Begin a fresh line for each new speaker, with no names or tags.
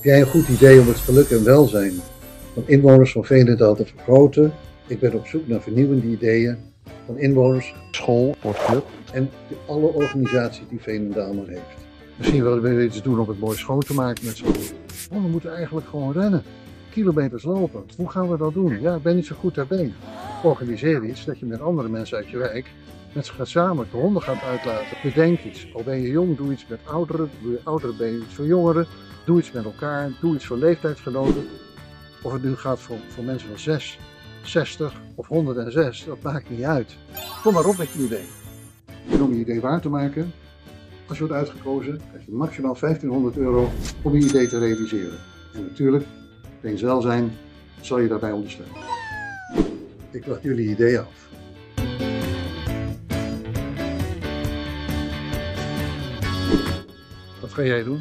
Heb jij een goed idee om het geluk en welzijn van inwoners van Veenendaal te vergroten? Ik ben op zoek naar vernieuwende ideeën van inwoners, school, sportclub en alle organisaties die Veenendaal maar heeft. Misschien willen we iets doen om het mooi schoon te maken met z'n allen. Oh, we moeten eigenlijk gewoon rennen. Kilometers lopen. Hoe gaan we dat doen? Ja, ik ben niet zo goed daarbij. Organiseer iets dat je met andere mensen uit je wijk met z'n gaat samen de honden gaat uitlaten. Bedenk iets. Al ben je jong, doe iets met ouderen. Doe je ouderen, ben je iets voor jongeren. Doe iets met elkaar. Doe iets voor leeftijdsgenoten. Of het nu gaat voor mensen van 6, 60 of 106, dat maakt niet uit. Kom maar op met je idee. En om je idee waar te maken, als je wordt uitgekozen, krijg je maximaal €1500 om je idee te realiseren. En natuurlijk, Veenswelzijn zal je daarbij ondersteunen. Ik wacht jullie ideeën af. Wat ga jij doen?